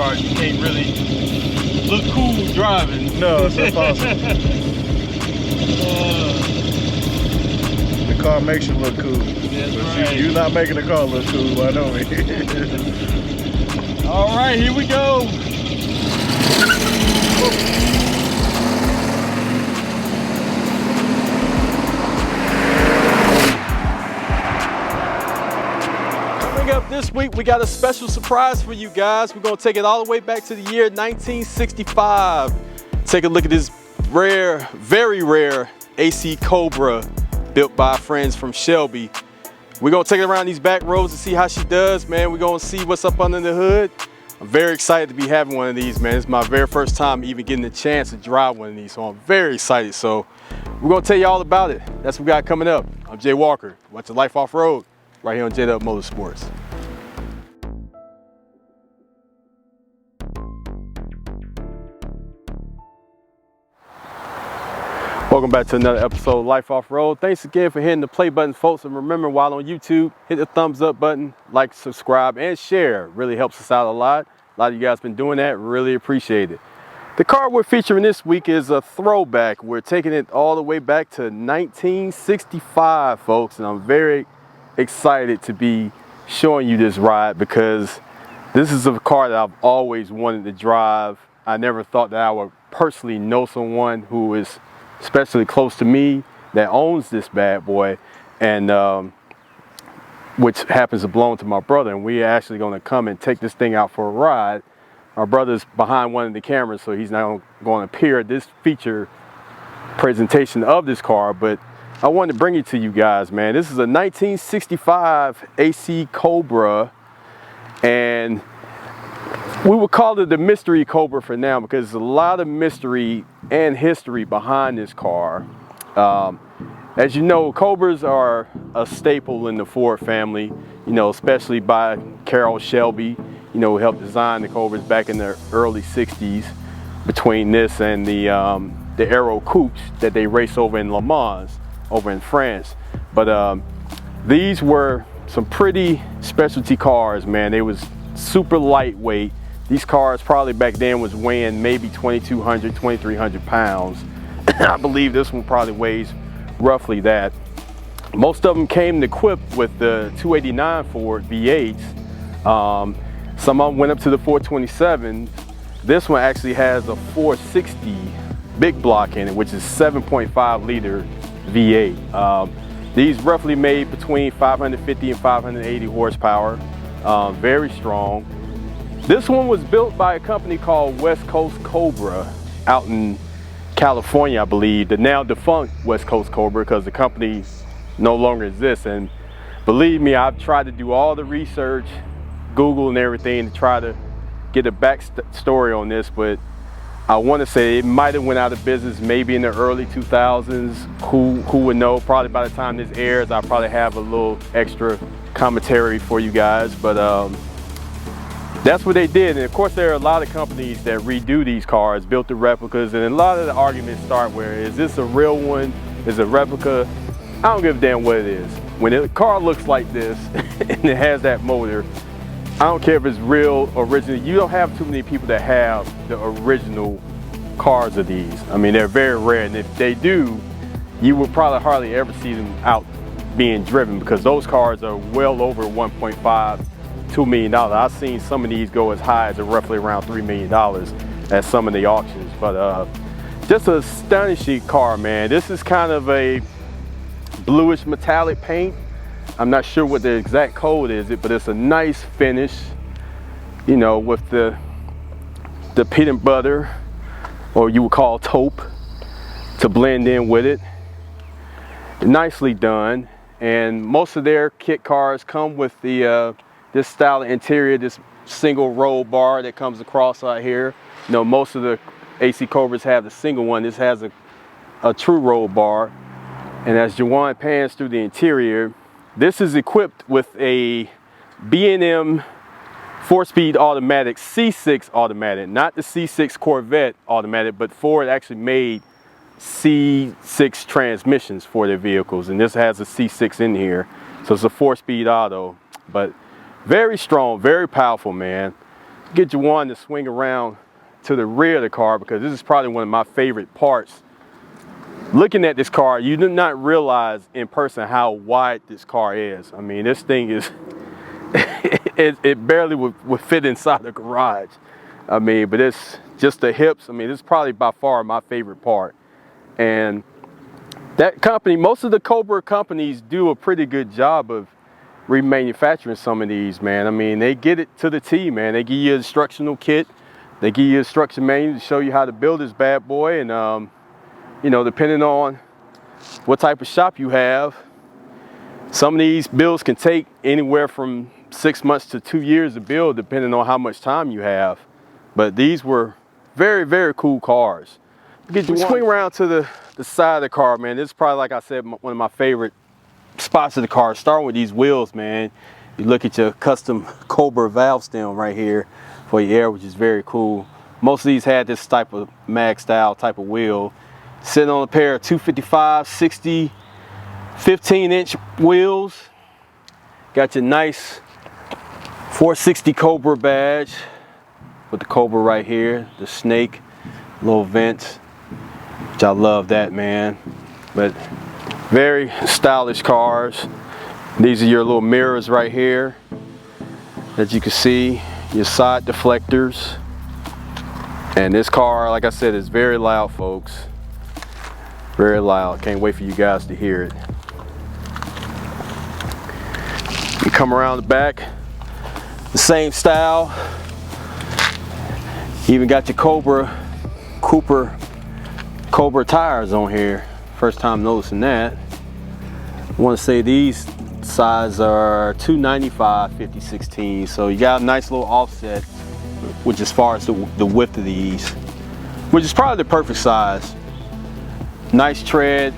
cars, you can't really look cool driving. No, it's impossible. The car makes you look cool. That's But right. you're not making the car look cool, I know it. All right, here we go. Coming up this week, we got a special surprise for you guys. We're gonna take it all the way back to the year 1965. Take a look at this rare, very rare AC Cobra built by friends from Shelby. We're gonna take it around these back roads and see how she does, man. We're gonna see what's up under the hood. I'm very excited to be having one of these, man. It's my very first time even getting the chance to drive one of these, so I'm very excited. So we're gonna tell you all about it. That's what we got coming up. I'm Jay Walker. Watch the Life Off-Road right here on J-Dub Motorsports. Welcome back to another episode of Life Off-Road. Thanks again for hitting the play button, folks. And remember, while on YouTube, hit the thumbs up button, like, subscribe, and share. Really helps us out a lot. A lot of you guys been doing that. Really appreciate it. The car we're featuring this week is a throwback. We're taking it all the way back to 1965, folks. And I'm very excited to be showing you this ride because this is a car that I've always wanted to drive. I never thought that I would personally know someone who is especially close to me that owns this bad boy, and which happens to belong to my brother, and we're actually going to come and take this thing out for a ride. My brother's behind one of the cameras, so he's not going to appear at this feature presentation of this car, but I wanted to bring it to you guys, man. This is a 1965 AC Cobra, and we would call it the mystery Cobra for now because there's a lot of mystery and history behind this car. As you know, Cobras are a staple in the Ford family, you know, especially by Carroll Shelby, you know, who helped design the Cobras back in the early 60s between this and the Aero Coupes that they race over in Le Mans, over in France. But these were some pretty specialty cars, man. They was super lightweight. These cars probably back then was weighing maybe 2,200, 2,300 pounds. I believe this one probably weighs roughly that. Most of them came equipped with the 289 Ford V8s. Some of them went up to the 427. This one actually has a 460 big block in it, which is 7.5 liter V8. These roughly made between 550 and 580 horsepower. Very strong. This one was built by a company called West Coast Cobra out in California, I believe. The now defunct West Coast Cobra, because the company no longer exists. And believe me, I've tried to do all the research, Google and everything, to try to get a backstory on this, but I want to say it might have went out of business maybe in the early 2000s. Who would know? Probably by the time this airs, I'll probably have a little extra commentary for you guys, but that's what they did. And of course, there are a lot of companies that redo these cars, built the replicas, and a lot of the arguments start where, is this a real one? Is it a replica? I don't give a damn what it is. When a car looks like this and it has that motor, I don't care if it's real, original. You don't have too many people that have the original cars of these. I mean, they're very rare, and if they do, you will probably hardly ever see them out being driven because those cars are well over 1.5, $2 million. I've seen some of these go as high as roughly around $3 million at some of the auctions. But just a astonishing car, man. This is kind of a bluish metallic paint. I'm not sure what the exact code is, but it's a nice finish, you know, with the peanut butter, or you would call taupe, to blend in with it. Nicely done. And most of their kit cars come with the this style of interior, this single roll bar that comes across out here. You know, most of the AC Cobras have the single one. This has a true roll bar. And as Jawan pans through the interior, this is equipped with a B&M 4-speed automatic C6 automatic, not the C6 Corvette automatic, but Ford actually made C6 transmissions for their vehicles, and this has a C6 in here, so it's a 4-speed auto. But very strong, very powerful, man. Get you one to swing around to the rear of the car, because this is probably one of my favorite parts. Looking at this car, you do not realize in person how wide this car is. I mean, this thing is, it barely would fit inside the garage. I mean, but it's just the hips. I mean, this is probably by far my favorite part. And that company, most of the Cobra companies do a pretty good job of remanufacturing some of these, man. I mean, they get it to the T, man. They give you an instructional kit. They give you an instruction manual to show you how to build this bad boy. And, you know, depending on what type of shop you have, some of these builds can take anywhere from 6 months to 2 years to build, depending on how much time you have. But these were very, very cool cars. Swing around to the side of the car, man. This is probably, like I said, one of my favorite spots of the car. Starting with these wheels, man. You look at your custom Cobra valve stem right here for your air, which is very cool. Most of these had this type of mag style type of wheel. Sitting on a pair of 255, 60, 15-inch wheels. Got your nice 460 Cobra badge with the Cobra right here, the snake, little vent, which I love that, man. But very stylish cars. These are your little mirrors right here that you can see, your side deflectors. And this car, like I said, is very loud, folks. Very loud. Can't wait for you guys to hear it. You come around the back, the same style. You even got your Cobra tires on here. First time noticing that. I want to say these size are 295 50/16, so you got a nice little offset, which as far as the width of these, which is probably the perfect size. Nice tread.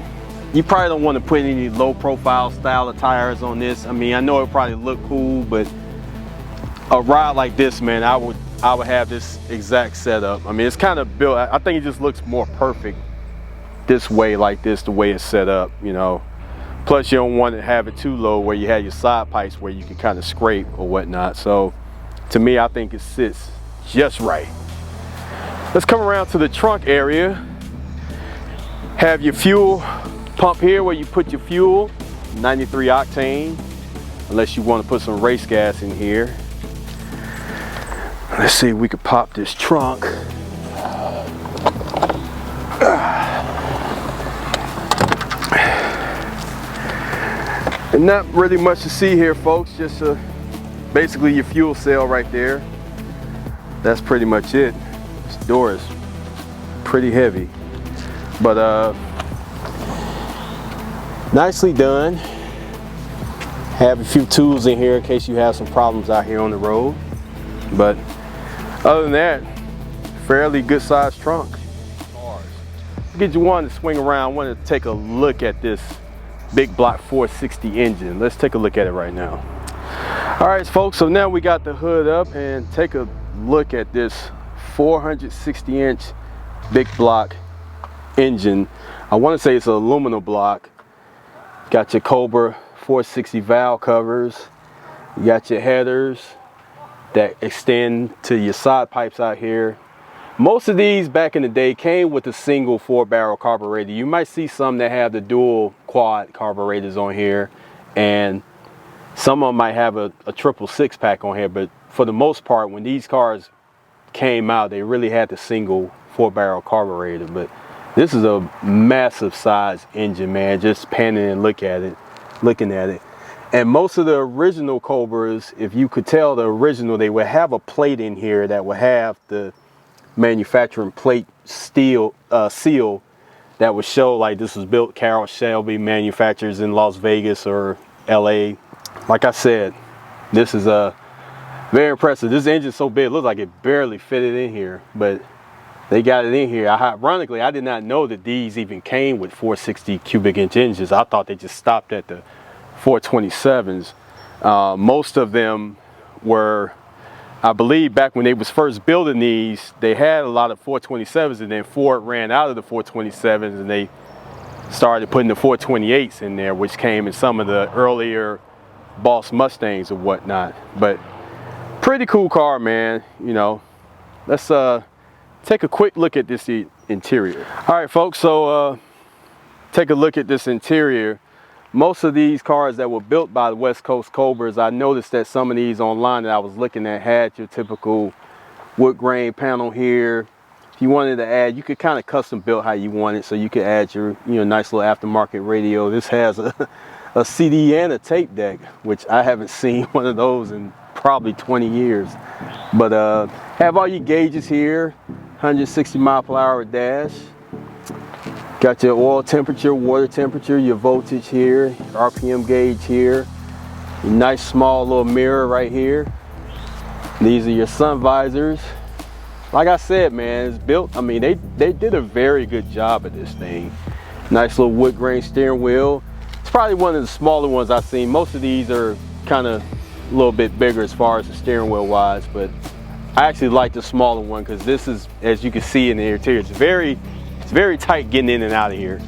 You probably don't want to put any low profile style of tires on this. I mean, I know it probably look cool, but a ride like this, man, I would have this exact setup. I mean, it's kind of built, I think it just looks more perfect this way, like this, the way it's set up, you know. Plus you don't want to have it too low where you have your side pipes where you can kind of scrape or whatnot. So to me, I think it sits just right. Let's come around to the trunk area. Have your fuel pump here where you put your fuel, 93 octane, unless you want to put some race gas in here. Let's see if we could pop this trunk. And not really much to see here, folks, just basically your fuel cell right there. That's pretty much it. This door is pretty heavy, but nicely done. Have a few tools in here in case you have some problems out here on the road. But other than that, fairly good sized trunk. Get you one to swing around. I want to take a look at this big block 460 engine. Let's take a look at it right now. All right, folks, so now we got the hood up, and take a look at this 460-inch big block engine. I want to say it's an aluminum block. Got your Cobra 460 valve covers. You got your headers that extend to your side pipes out here. Most of these back in the day came with a single 4-barrel carburetor. You might see some that have the dual quad carburetors on here, and some of them might have a triple 6-pack on here, but for the most part, when these cars came out, they really had the single 4-barrel carburetor. But this is a massive size engine, man. Just panning and looking at it. And most of the original Cobras, if you could tell the original, they would have a plate in here that would have the manufacturing plate seal that would show like this was built Carroll Shelby manufacturers in Las Vegas or LA. Like I said, this is very impressive. This engine's so big, it looks like it barely fitted in here, but they got it in here. Ironically, I did not know that these even came with 460 cubic inch engines. I thought they just stopped at the 427s. Most of them were, I believe back when they was first building these, they had a lot of 427s, and then Ford ran out of the 427s and they started putting the 428s in there, which came in some of the earlier Boss Mustangs or whatnot. But Pretty cool car, man. You know, let's take a quick look at this interior. All right, folks, so take a look at this interior. Most of these cars that were built by the West Coast Cobras, I noticed that some of these online that I was looking at had your typical wood grain panel here. If you wanted to add, you could kind of custom build how you want it, so you could add your, you know, nice little aftermarket radio. This has a CD and a tape deck, which I haven't seen one of those in probably 20 years. But have all your gauges here, 160 mile/hour dash. Got your oil temperature, water temperature, your voltage here, RPM gauge here. A nice small little mirror right here. These are your sun visors. Like I said, man, it's built, I mean, they did a very good job of this thing. Nice little wood grain steering wheel. It's probably one of the smaller ones I've seen. Most of these are kind of a little bit bigger as far as the steering wheel wise, but I actually like the smaller one because this is, as you can see in the interior, it's very tight getting in and out of here.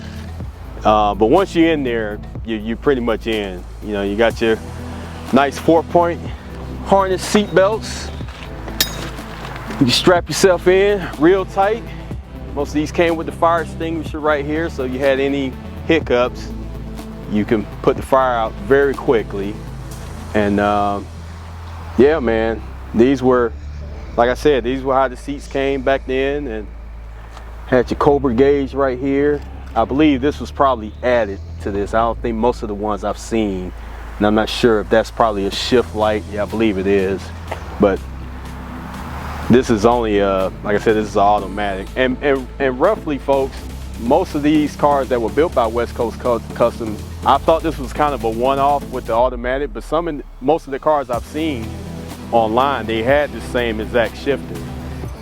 But once you're in there, you're pretty much in. You know, you got your nice 4-point harness seat belts. You can strap yourself in real tight. Most of these came with the fire extinguisher right here, so you had any hiccups, you can put the fire out very quickly. And yeah, man, these were, like I said, these were how the seats came back then. And had your Cobra gauge right here. I believe this was probably added to this. I don't think most of the ones I've seen, and I'm not sure if that's probably a shift light. Yeah, I believe it is. But this is only, like I said, this is automatic. And roughly, folks, most of these cars that were built by West Coast Custom, I thought this was kind of a one-off with the automatic, but most of the cars I've seen online, they had the same exact shifter.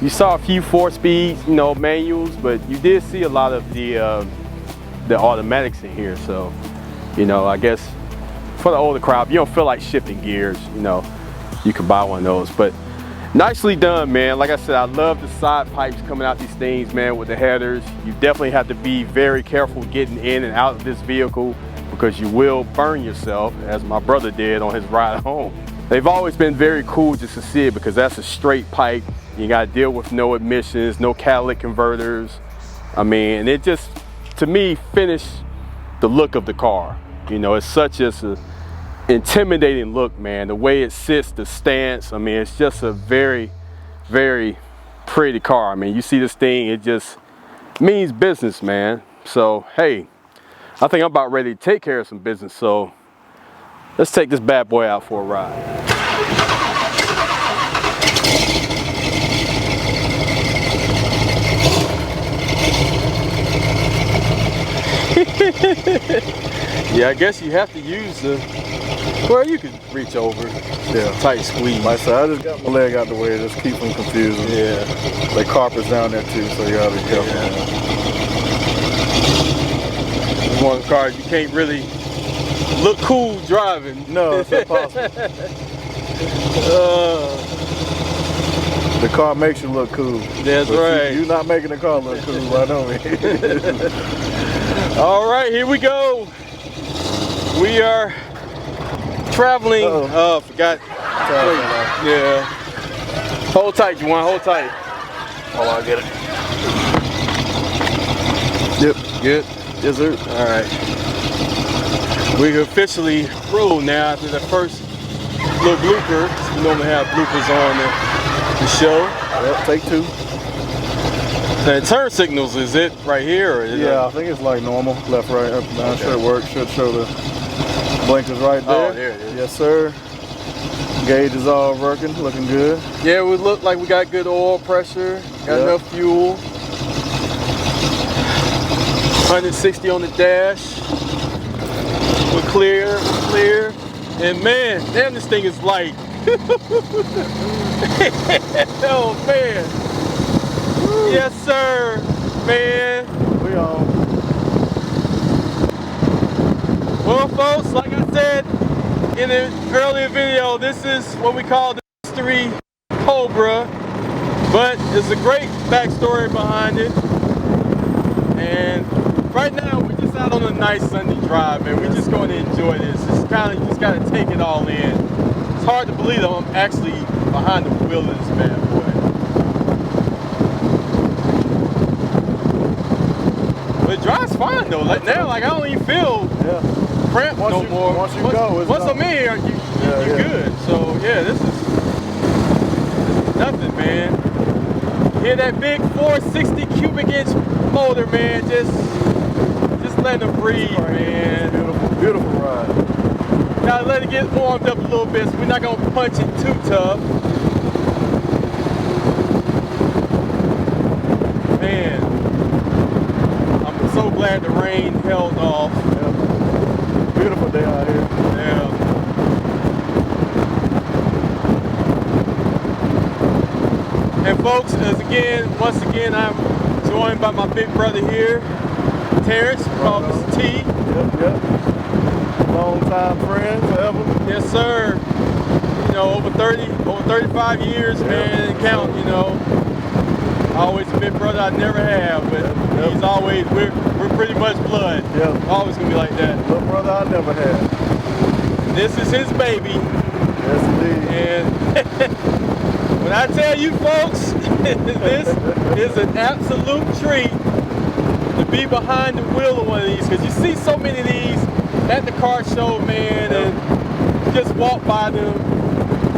You saw a few 4-speed, you know, manuals, but you did see a lot of the automatics in here. So, you know, I guess for the older crowd, you don't feel like shifting gears, you know, you could buy one of those. But nicely done, man. Like I said, I love the side pipes coming out these things, man, with the headers. You definitely have to be very careful getting in and out of this vehicle because you will burn yourself, as my brother did on his ride home. They've always been very cool just to see it because that's a straight pipe. You got to deal with no emissions, no catalytic converters. I mean, and it just, to me, finished the look of the car. You know, it's such an intimidating look, man. The way it sits, the stance, I mean, it's just a very, very pretty car. I mean, you see this thing, it just means business, man. So, hey, I think I'm about ready to take care of some business. So, let's take this bad boy out for a ride. Yeah, I guess you have to use the, well, you can reach over. Yeah. Tight squeeze. Like I said, I just got my leg out the way, just keep them confused. Yeah. They carpet's down there too, so you gotta be careful. Yeah. It's one of the cars you can't really look cool driving. No, it's impossible. The car makes you look cool. That's right. You're not making the car look cool, I know me. All right, here we go. We are traveling. Oh, forgot. Yeah. Hold tight, Juwan. Hold tight. Hold on, I get it. Yep. Good. Yes, sir. All right. We officially roll now after the first little blooper. We normally have bloopers on the show. Yep, take 2. The turn signals, is it right here? Or is I think it's like normal, left, right, up, down. Okay. Should work. Should show the blinkers right there. Oh, there it is. Yes, sir. Gauge is all working, looking good. Yeah, we look like we got good oil pressure, got enough fuel. 160 on the dash. We're clear, And man, damn, this thing is light. Oh man. Yes, sir, man. We on. Well, folks, like I said in the earlier video, this is what we call the mystery Cobra, but there's a great backstory behind it. And right now, we're just out on a nice Sunday drive, man. We're just going to enjoy this. It's kind of, you just got to take it all in. It's hard to believe that I'm actually behind the wheel of this bad boy. But it drives fine though. Like now, like I don't even feel cramped no more. Once I'm in here, you're good. So yeah, this is nothing, man. Hear that big 460 cubic inch motor, man. Just letting them breathe, man. Beautiful ride. Gotta let it get warmed up a little bit, so we're not gonna punch it too tough. Man, I'm so glad the rain held off. Yeah. Beautiful day out here. Yeah. And folks, once again, I'm joined by my big brother here, Terrence, called Mr. T. Yep. Long time friend forever. Yes, sir. You know, over 35 years, man, and count, you know. Always a big brother I never have, but he's always, we're pretty much blood. Yep. Always gonna be like that. Little brother I never had. This is his baby. Yes, indeed. And when I tell you folks, this is an absolute treat to be behind the wheel of one of these, because you see so many of these at the car show, man, and you just walk by them,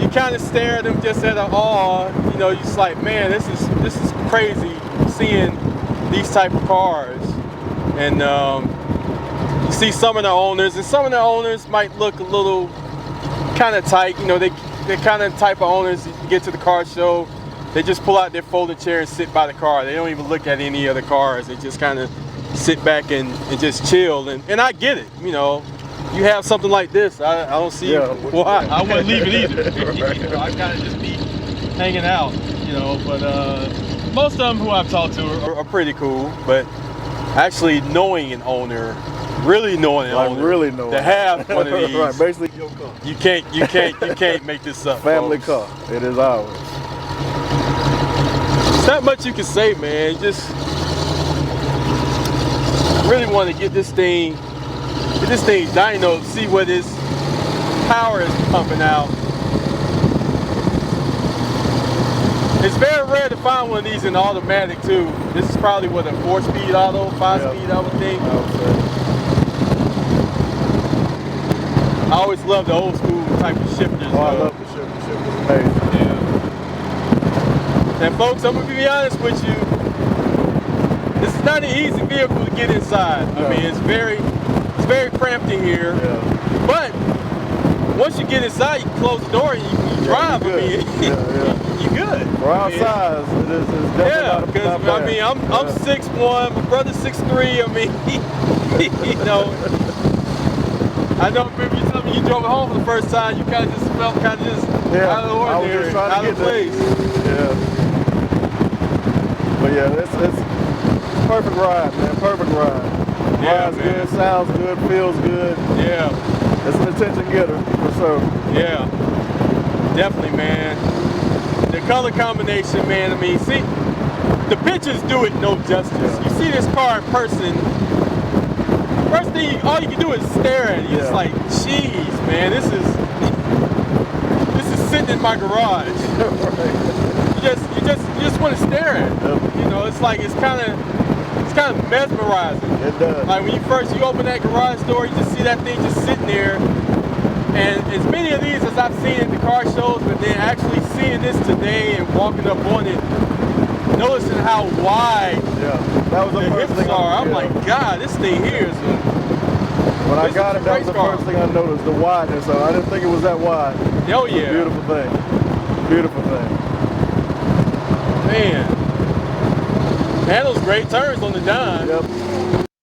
you kind of stare at them just at an awe, you know, you're just like, man, this is crazy seeing these type of cars. And you see some of the owners, and some of the owners might look a little kind of tight, you know, they're kind of type of owners, you get to the car show, they just pull out their folding chair and sit by the car. They don't even look at any other cars. They just kind of sit back and just chill. And I get it, you know. You have something like this, I don't see why. I wouldn't leave it either. You know, I kind of just be hanging out, you know. But most of them who I've talked to are pretty cool. But actually knowing an owner, really knowing an owner, really knowing, to have one of these, right, basically your car. You can't make this up. Family folks. car, it is ours. There's not much you can say, man. Just really want to get this thing dyno, see where this power is pumping out. It's very rare to find one of these in automatic too. This is probably what, a 4-speed auto, 5-speed, I would think. I always love the old school type of shifters. Oh, I love the shifters. Amazing. Yeah. And folks, I'm gonna be honest with you. This is not an easy vehicle to get inside. No. I mean, it's very cramped in here. Yeah. But once you get inside, you can close the door and you drive. You're good. I mean, you're good. For our size, it's definitely because not bad. I mean, I'm 6'1", my brother's 6'3". I mean, you know. I know, remember you told me you drove it home for the first time, you kind of just felt out of the ordinary, out of place. Yeah. But yeah, it's perfect ride, man, perfect ride. Yeah, Rides man. good, sounds good, feels good. Yeah. It's an attention getter, for sure. Yeah, definitely, man. The color combination, man, I mean, see, the pictures do it no justice. Yeah. You see this car in person, first thing, all you can do is stare at it. It's like, geez, man, this is sitting in my garage. You just want to stare at it. Yep. You know, it's like, it's kind of mesmerizing. It does. Like when you open that garage door, you just see that thing just sitting there. And as many of these as I've seen at the car shows, but then actually seeing this today and walking up on it, noticing how wide that was the hips are, I'm like, God, this thing here is when I got it, that was the first thing I noticed, the wideness. So I didn't think it was that wide. Oh yeah. Beautiful thing. Beautiful thing. Man. Handles great turns on the dime. Yep.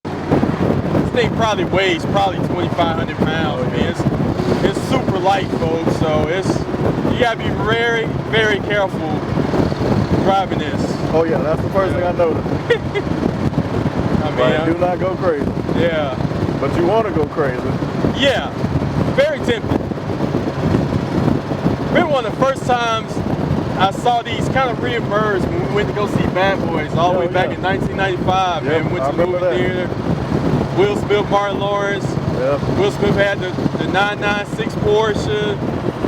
This thing probably weighs 2,500 pounds. I mean, it's super light, folks. So you gotta be very, very careful driving this. Oh yeah, that's the first thing I noticed. I mean, do not go crazy. Yeah. But you want to go crazy. Yeah. Very tempting. Remember one of the first times I saw these kind of reemerge when we went to go see Bad Boys all the way back in 1995. Yep, Man, we went to the movie theater. Will Smith, Martin Lawrence. Yep. Will Smith had the 996 Porsche.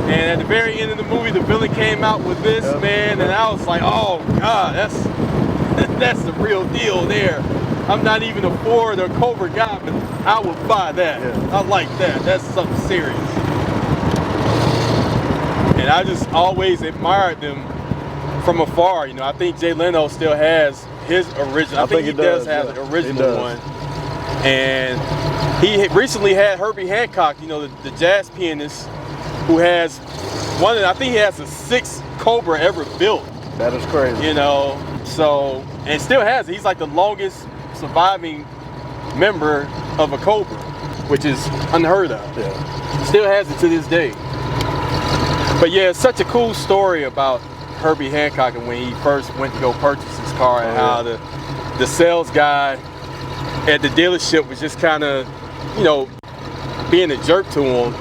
And at the very end of the movie, the villain came out with this, man, and I was like, oh God, that's the real deal there. I'm not even a Ford or Cobra guy, but I would buy that. Yeah. I like that. That's something serious. And I just always admired them from afar. You know, I think Jay Leno still has his original. I think he does have the original one. And he recently had Herbie Hancock, you know, the jazz pianist, who has one of, I think he has the 6th Cobra ever built. That is crazy. You know, so, and still has it. He's like the longest surviving member of a Cobra, which is unheard of. Yeah. Still has it to this day. But yeah, it's such a cool story about Herbie Hancock and when he first went to go purchase his car and how the sales guy at the dealership was just kind of, you know, being a jerk to him.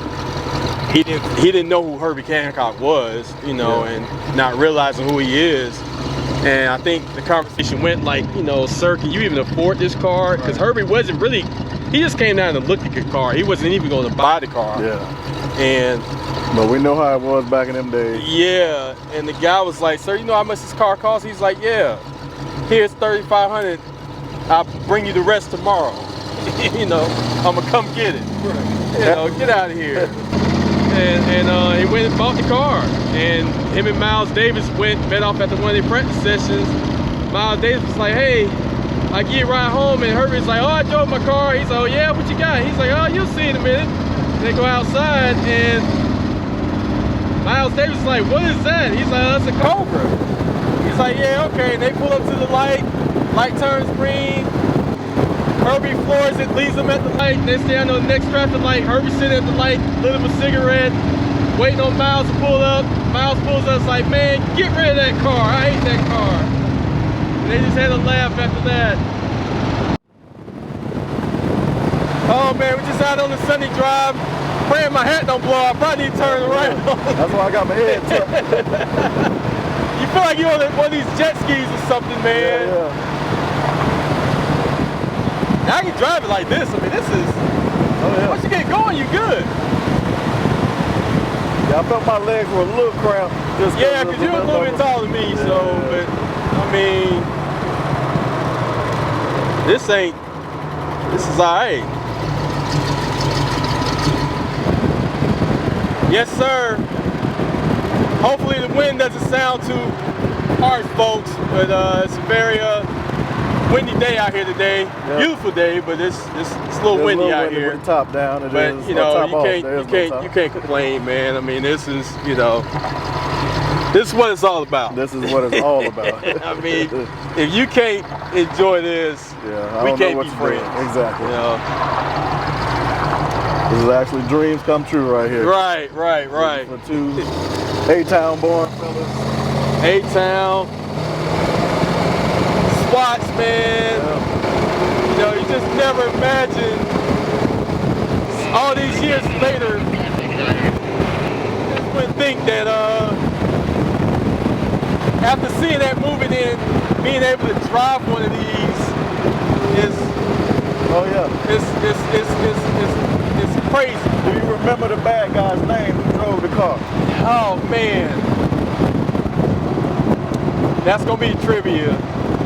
He didn't know who Herbie Hancock was, you know, and not realizing who he is. And I think the conversation went like, you know, sir, can you even afford this car? Because Herbie wasn't really, he just came down and looked at the car. He wasn't even going to buy the car. Yeah. But we know how it was back in them days. Yeah, and the guy was like, sir, you know how much this car costs? He's like, yeah, here's $3,500. I'll bring you the rest tomorrow. You know, I'm gonna come get it. You know, get out of here. And he went and bought the car. And him and Miles Davis met off at one of their practice sessions. Miles Davis was like, hey, I get right home, and Herbie's like, oh, I drove my car. He's like, oh yeah, what you got? He's like, oh, you'll see in a minute. They go outside, and Miles Davis is like, what is that? He's like, oh, that's a Cobra. He's like, yeah, okay. And they pull up to the light turns green. Herbie floors it, leaves them at the light. They stand on the next traffic light. Herbie sitting at the light, lit him a cigarette, waiting on Miles to pull up. Miles pulls up, like, man, get rid of that car. I hate that car. And they just had a laugh after that. Oh man, we're just out on the sunny drive. Praying my hat don't blow out. I probably need to turn around. That's why I got my head tucked. You feel like you're on one of these jet skis or something, man. Yeah. Now I can drive it like this. I mean, this is, once you get going, you're good. Yeah, I felt my legs were a little cramped. Yeah, because you're a little bit taller than me, so, but, I mean, this is all right. Yes, sir. Hopefully the wind doesn't sound too harsh, folks, but it's a very windy day out here today. Yeah. Beautiful day, but it's a little windy out here. With the top down, but you know, you can't complain, man. I mean, this is, you know, this is what it's all about. This is what it's all about. I mean, if you can't enjoy this, we can't be friends. Exactly. You know? This is actually dreams come true right here. Right. For two A-Town born fellas. A-Town. Spots, man. Yeah. You know, you just never imagine all these years later, you just wouldn't think that after seeing that movie, then being able to drive one of these is, it's crazy. Do you remember the bad guy's name who drove the car? Oh man, that's gonna be trivia.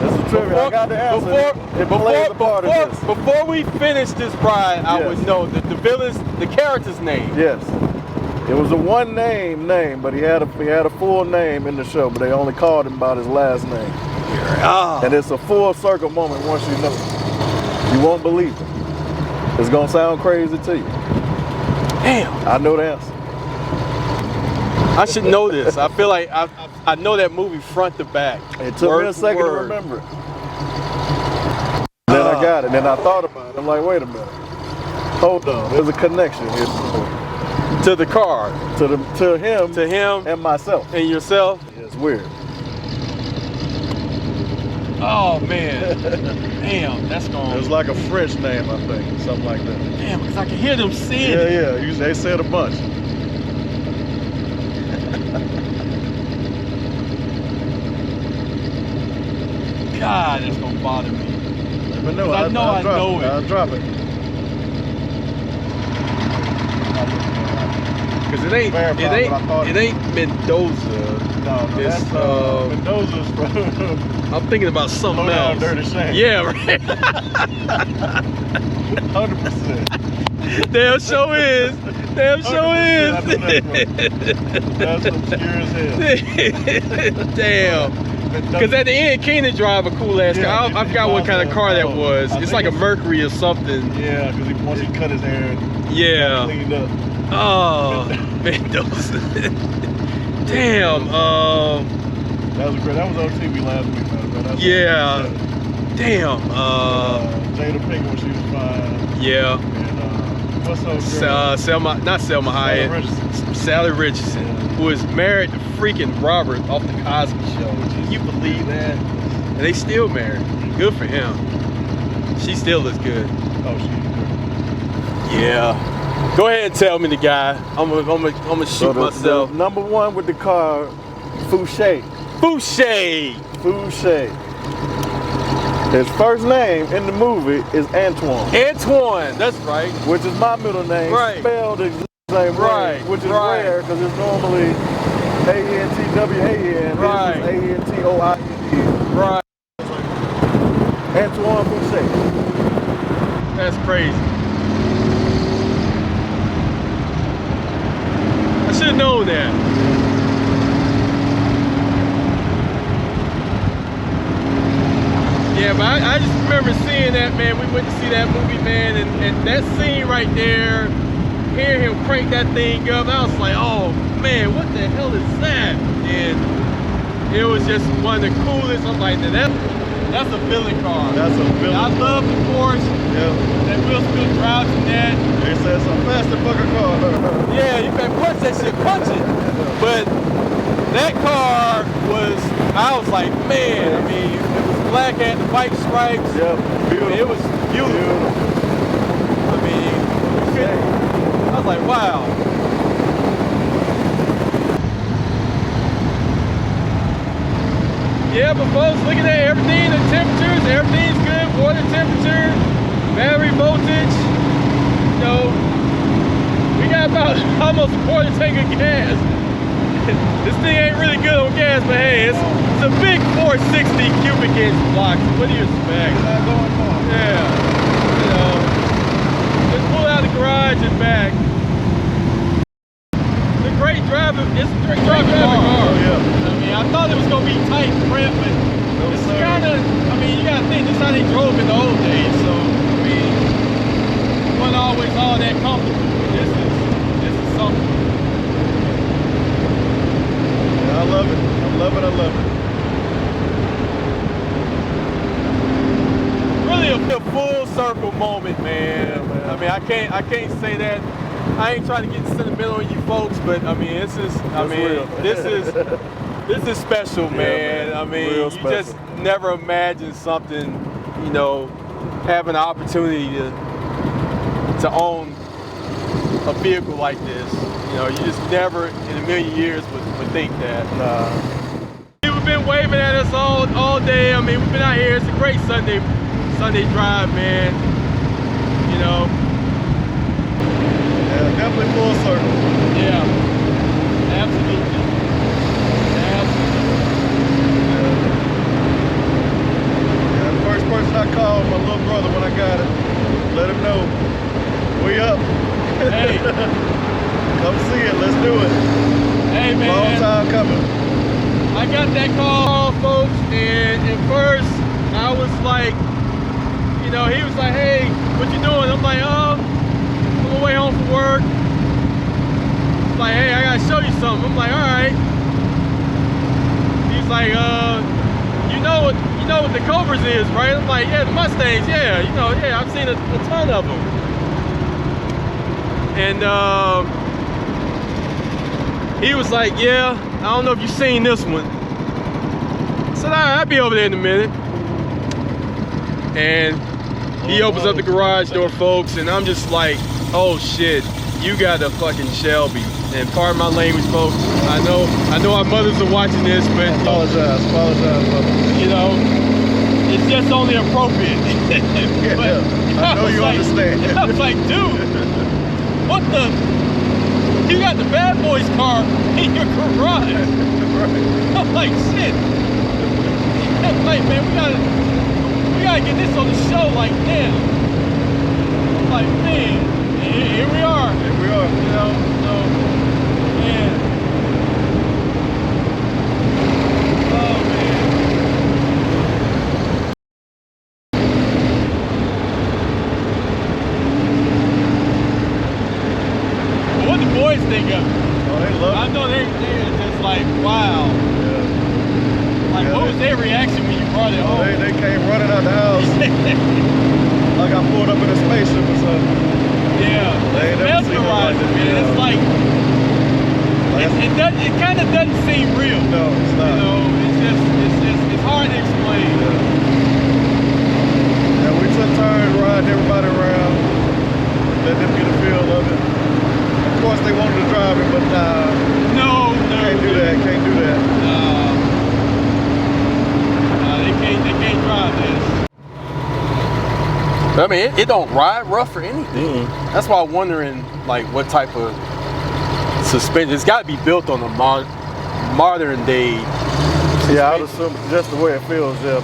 That's the trivia. I got the answer. Before we finish this ride, I would know the character's name. Yes. It was a one name, but he had a full name in the show, but they only called him by his last name. And it's a full circle moment once you know it. You won't believe it. It's gonna sound crazy to you. Damn. I know the answer. I should know this. I feel like I know that movie front to back. It took me a second to remember it. Then I got it. Then I thought about it. I'm like, wait a minute. Hold on. There's a connection here. To the car. To him. And myself. And yourself. It's weird. Oh man. Damn, that's gone. It was like a French name, I think. Something like that. Damn, because I can hear them saying it. Yeah. They said a bunch. God, that's gonna bother me. But no, I know it. I'll drop it. Cause it ain't Mendoza. No, it's that's Mendoza's from. I'm thinking about something Low else. Down Dirty Shame. Yeah, right. 100%. Damn show is. Damn show is. I know that's obscure as hell. Damn. Because at the end, Keenan drive a cool ass car. I forgot what kind of car that was. It's like a Mercury or something. Yeah, because once he cut his hair, yeah, cleaned up. Oh, Mendoza. Damn. That was great. That was on TV last week, man. Yeah. Damn. Jada Pinkett when she was fine. Yeah. And what's her girl? Selma Hayek. Sally Richardson, who is married to freaking Robert off the Cosby Show. Can you believe that? And they still married. Good for him. She still looks good. Oh, she's good. Yeah. Go ahead and tell me the guy. I'm gonna shoot myself. The number one with the car, Fouché. Fouché. His first name in the movie is Antoine. Antoine, that's right. Which is my middle name, right. Spelled the same way, which is rare because it's normally A-N-T-W-A-N. Right. This is A-N-T-O-I-N-E. Right. Antoine Fouché. That's crazy. I should have known that. Yeah, but I just remember seeing that, man. We went to see that movie, man, and that scene right there, hearing him crank that thing up, I was like, oh man, what the hell is that? And it was just one of the coolest. I'm like, that's a villain car. That's a villain. I love the Porsche. Yep. That Will Smith drives in that. They said it's a faster fucking car. Yeah, you can punch that shit, punch it. But that car was, I was like, man, I mean, it was black, had the white stripes. Yep, beautiful. It was beautiful. I mean, I was like, wow. Yeah, but folks, looking at everything, the temperatures, everything's good. Water temperature, battery voltage. You know, we got about almost a quarter tank of gas. This thing ain't really good on gas, but hey, it's a big 460 cubic inch block. What do you expect? Yeah, you know, just pull out the garage and back. It's a great driving, it's a great driving car. Oh, yeah. I mean, I thought it was gonna be tight prep, but it's kind of, I mean, you gotta think this is how they drove in the old days. So, I mean, it wasn't always all that comfortable. This is something. I love it. I love it. I love it. Really a full circle moment, man. Yeah, man. I mean, I can't say that. I ain't trying to get sentimental on you folks, but I mean, this is special, man. Man. I mean, Real you special. just never imagined something, you know, having the opportunity to own a vehicle like this. You know, you just never in a million years would think that. Nah. People been waving at us all day. I mean, we've been out here. It's a great Sunday drive, man. You know. Yeah, definitely full circle. Yeah. Absolutely. Yeah, the first person I called, my little brother, when I got it. Let him know. We up. Hey. Come see it. Let's do it. Hey, man. Long time coming. I got that call, folks, and at first I was like, you know, he was like, hey, what you doing? I'm like, oh, I'm on my way home from work. He's like, hey, I gotta show you something. I'm like, all right. He's like, you know what the Cobras is, right? I'm like, yeah, the Mustangs, yeah, you know, yeah, I've seen a ton of them. And he was like, yeah, I don't know if you've seen this one. I said, all right, I'll be over there in a minute. And he opens up the garage door, folks, and I'm just like, oh shit, you got a fucking Shelby. And pardon my language, folks. I know our mothers are watching this, but Apologize, brother. you know, it's just only appropriate. But I know you like, understand. I was like, dude, what the? You got the bad boys car in your garage. I'm like, shit. I'm like, man, we gotta get this on the show like now. I'm like, man, here we are. Here we are. You know, so, man. Oh, man. But what the boys think of it? Oh, they love it. I know they're just like, wow. Yeah. Like, Yeah, what was their reaction when you brought it home? They came running out the house like I pulled up in a spaceship or something. Yeah, They ain't never seen it like mesmerizing, this, man. yeah. It's like, it kind of doesn't seem real. No, it's not. You know, it's hard to explain. Yeah, we took turns riding everybody around, let them get a feel of it. Of course, they wanted to drive it, but No, can't do that. Can't do that. They can't drive this. I mean, it don't ride rough or anything. That's why I'm wondering, like, what type of suspension. It's got to be built on a modern day. Yeah, I would assume just the way it feels, yeah.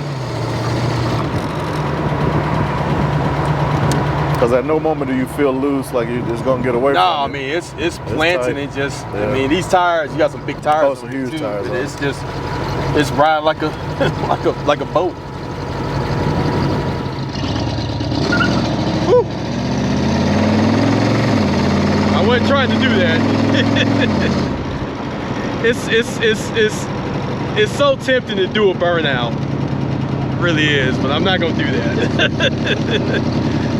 Because at no moment do you feel loose, like you're just gonna get away from it. No, I mean it's planting tight. and just. Yeah. I mean, these tires, you got some big tires. Oh, some huge too, tires, but huh? it's just ride like a like a boat. Whew. I wasn't trying to do that. It's so tempting to do a burnout. It really is, but I'm not gonna do that.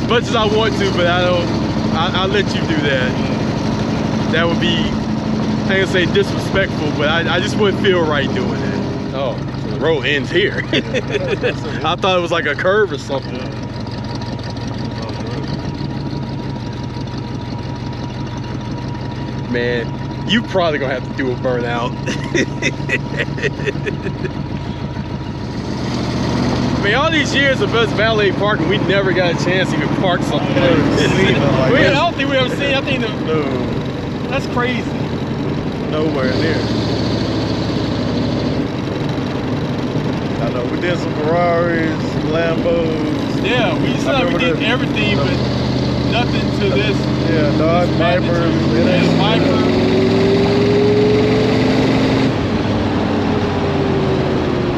As much as I want to, but I don't. I'll let you do that. That would be, I ain't gonna say disrespectful, but I just wouldn't feel right doing it. Oh, so the road ends here. I thought it was like a curve or something. Man, you probably gonna have to do a burnout. I mean, all these years of us valet parking, we never got a chance to even park something. I don't think we ever seen. I think No, that's crazy. nowhere near. I know we did some Ferraris, Lambos. Yeah, we did everything, but nothing to this. Yeah, Dodge Vipers. Viper.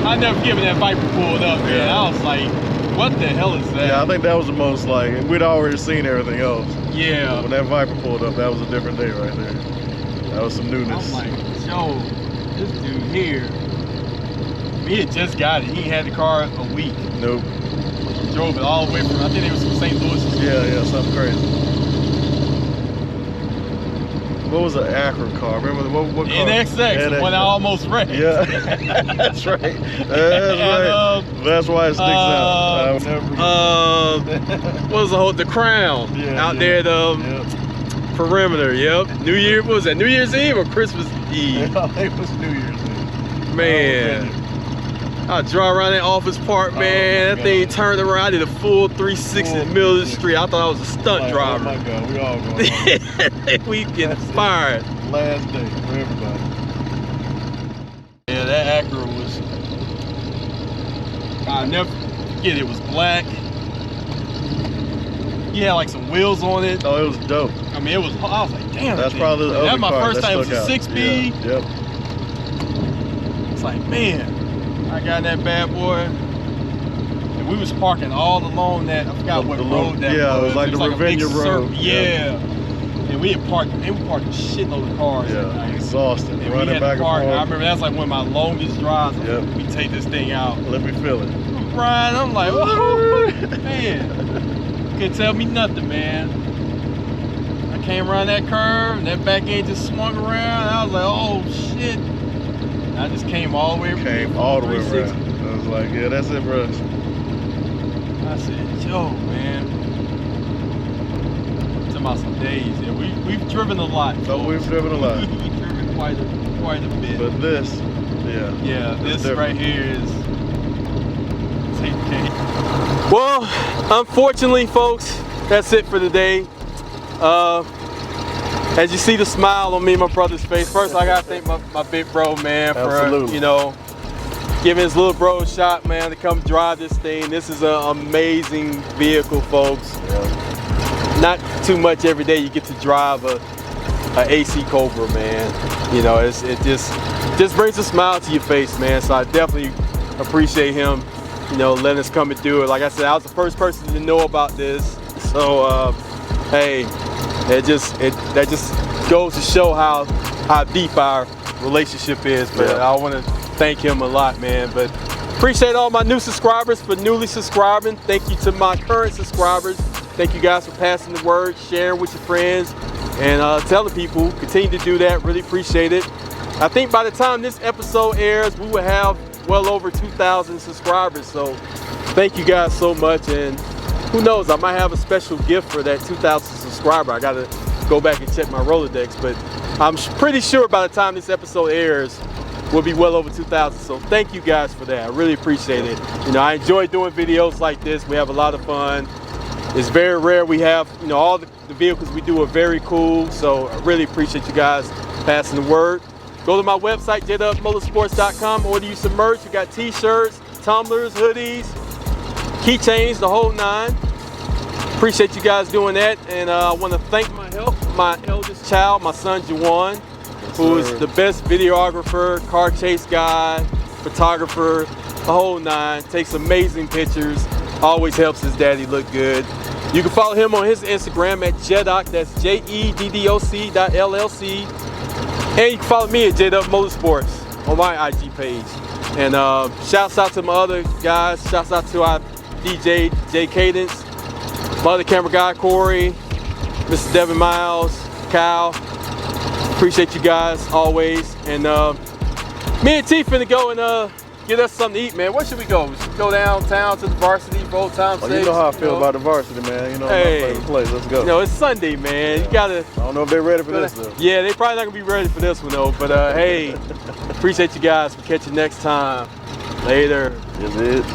I never given that Viper pulled up, man. Yeah. I was like, what the hell is that? Yeah, I think that was the most like, we'd already seen everything else. Yeah. When that Viper pulled up, that was a different day right there. That was some newness. I'm like, yo, this dude here, he had just got it. He had the car a week. Nope. He drove it all the way from, I think it was from St. Louis. Yeah, something crazy. What was an Acura car? Remember what car? NXX, the one I almost wrecked. Yeah, that's right. That's right. That's why it sticks out. What was the Crown out there at Perimeter? Yep. New Year, what was that? New Year's Eve or Christmas Eve? Yeah, it was New Year's Eve. Man, I drive around that office park, man. That thing turned around. I did a full 360 in the middle of the street. I thought I was a stunt driver. Oh my God, we all going on. We getting fired. Last day for everybody. Yeah, that Acura was, I'll never forget, it was black. He had like some wheels on it. Oh, it was dope. I mean, I was like, damn. That's probably the that other was my car first that time. It was stuck a out. 6-speed. Yeah, yep. It's like, man, I got that bad boy. And we was parking all along that, I forgot what road that was. Yeah, it was like the Ravinia Road. Yeah. And we had parked, a shitload of cars that Yeah, night. exhausted, And running we had back to park. and I forth. remember that's like one of my longest drives. Yep. We take this thing out. Let me feel it. Brian, I'm like, oh, man. Couldn't tell me nothing, man. I came around that curve, and that back end just swung around. And I was like, oh, shit. And I just came all the way around. Came all the way 360. around. I was like, yeah, that's it, bro. I said, Joe, man. Talking about some days. Yeah, we've driven a lot. So we've driven a lot. We've driven quite a bit. But this, yeah, this different. right here is. Well, unfortunately, folks, that's it for today. as you see the smile on me and my brother's face, first I gotta thank my big bro, man, for Absolutely. you know, giving his little bro a shot, man, to come drive this thing. This is an amazing vehicle, folks. Yeah. Not too much every day you get to drive a AC Cobra, man. You know, it just brings a smile to your face, man. So I definitely appreciate him, you know, letting us come and do it. Like I said, I was the first person to know about this. So hey, that just goes to show how deep our relationship is. But Yeah. I want to thank him a lot, man. But appreciate all my new subscribers for newly subscribing. Thank you to my current subscribers. Thank you guys for passing the word, sharing with your friends, and telling people. Continue to do that. Really appreciate it. I think by the time this episode airs, we will have well over 2,000 subscribers. So thank you guys so much. And who knows, I might have a special gift for that 2,000 subscriber. I got to go back and check my Rolodex. But I'm pretty sure by the time this episode airs, we'll be well over 2,000. So thank you guys for that. I really appreciate it. You know, I enjoy doing videos like this. We have a lot of fun. It's very rare we have, you know, all the vehicles we do are very cool. So I really appreciate you guys passing the word. Go to my website, jdubmotorsports.com, order you some merch. We got t-shirts, tumblers, hoodies, keychains, the whole nine. Appreciate you guys doing that. And I want to thank my eldest child, my son Juwan, who is the best videographer, car chase guy, photographer, the whole nine. Takes amazing pictures. Always helps his daddy look good. You can follow him on his Instagram at Jeddoc, that's JEDDOC.LLC. And you can follow me at JDub Motorsports on my IG page. And shouts out to my other guys. Shouts out to our DJ, Jay Cadence, my other camera guy, Corey, Mr. Devin Miles, Kyle. Appreciate you guys always. And me and T finna go and get us something to eat, man. Where should we go? We should go downtown to the varsity for old time's sake. Well, you know how I feel about the varsity, man. You know, Hey. my favorite place. Let's go. You know, it's Sunday, man. You gotta. I don't know if they're ready for this, though. Yeah, they probably not gonna be ready for this one though. But hey, appreciate you guys. We'll catch you next time. Later. Is it?